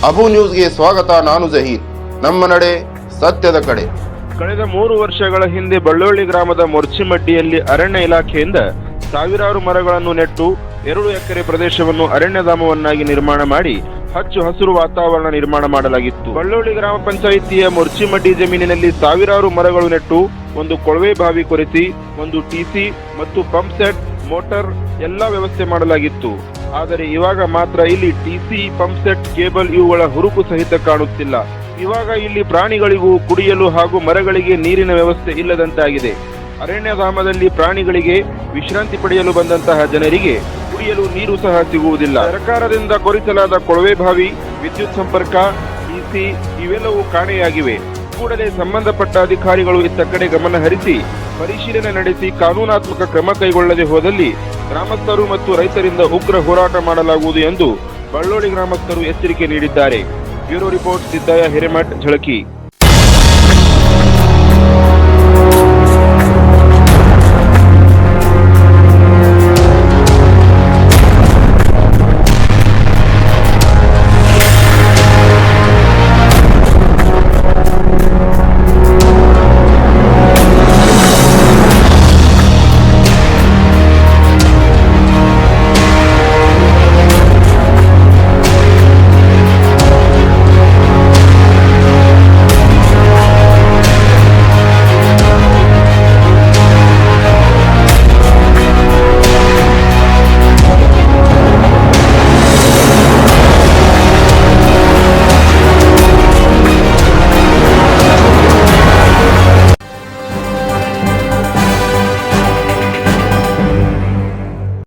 ಅಬು ನ್ಯೂಸ್ಗೆ ಸ್ವಾಗತ. ನಾನು ಜಹೀರ್. ನಮ್ಮ ನಡೆ ಸತ್ಯದ ಕಡೆ. ಕಳೆದ 3 ವರ್ಷಗಳ ಹಿಂದೆ ಬಳ್ಳೊಳ್ಳಿ ಗ್ರಾಮದ ಮೊರ್ಚಿಮಡ್ಡಿಯಲ್ಲಿ ಅರಣ್ಯ ಇಲಾಖೆಯಿಂದ ಸಾವಿರಾರು ಮರಗಳನ್ನು ನೆಟ್ಟು 2 ಎಕರೆ ಪ್ರದೇಶವನ್ನು ಅರಣ್ಯಧಾಮವನ್ನಾಗಿ ನಿರ್ಮಾಣ ಮಾಡಿ ಹಚ್ಚು ಹಸಿರು ವಾತಾವರಣ ನಿರ್ಮಾಣ ಮಾಡಲಾಗಿತ್ತು. ಬಳ್ಳೊಳ್ಳಿ ಗ್ರಾಮ ಪಂಚಾಯಿತಿಯ ಮೊರ್ಚಿಮಡ್ಡಿ ಜಮೀನಿನಲ್ಲಿ ಸಾವಿರಾರು ಮರಗಳು ನೆಟ್ಟು ಒಂದು ಕೊಳವೆ ಬಾವಿ ಕೊರೆಸಿ ಒಂದು ಟಿಸಿ ಮತ್ತು ಪಂಪ್ ಸೆಟ್, ಮೋಟಾರ್ ಎಲ್ಲ ವ್ಯವಸ್ಥೆ ಮಾಡಲಾಗಿತ್ತು. ಆದರೆ ಇವಾಗ ಮಾತ್ರ ಇಲ್ಲಿ ಟಿಸಿ, ಪಂಪ್ ಸೆಟ್, ಕೇಬಲ್ ಇವುಗಳ ಹುರುಪು ಸಹಿತ ಕಾಣುತ್ತಿಲ್ಲ. ಇವಾಗ ಇಲ್ಲಿ ಪ್ರಾಣಿಗಳಿಗೂ ಕುಡಿಯಲು ಹಾಗೂ ಮರಗಳಿಗೆ ನೀರಿನ ವ್ಯವಸ್ಥೆ ಇಲ್ಲದಂತಾಗಿದೆ. ಅರಣ್ಯಧಾಮದಲ್ಲಿ ಪ್ರಾಣಿಗಳಿಗೆ ವಿಶ್ರಾಂತಿ ಪಡೆಯಲು ಬಂದಂತಹ ಜನರಿಗೆ ಕುಡಿಯಲು ನೀರು ಸಹ ಸಿಗುವುದಿಲ್ಲ. ಸರ್ಕಾರದಿಂದ ಕೊರೆಸಲಾದ ಕೊಳವೆ ಬಾವಿ, ವಿದ್ಯುತ್ ಸಂಪರ್ಕ, ಟಿಸಿ ಇವೆಲ್ಲವೂ ಕಾಣೆಯಾಗಿವೆ. ಕೂಡಲೇ ಸಂಬಂಧಪಟ್ಟ ಅಧಿಕಾರಿಗಳು ಇತ್ತ ಕಡೆ ಗಮನ ಹರಿಸಿ ಪರಿಶೀಲನೆ ನಡೆಸಿ ಕಾನೂನಾತ್ಮಕ ಕ್ರಮ ಕೈಗೊಳ್ಳದೆ ಹೋದಲ್ಲಿ ಗ್ರಾಮಸ್ಥರು ಮತ್ತು ರೈತರಿಂದ ಉಗ್ರ ಹೋರಾಟ ಮಾಡಲಾಗುವುದು ಎಂದು ಬಳ್ಳೊಳ್ಳಿ ಗ್ರಾಮಸ್ಥರು ಎಚ್ಚರಿಕೆ ನೀಡಿದ್ದಾರೆ. Bureau report, Siddayya Hiremath, ಝಳಕಿ.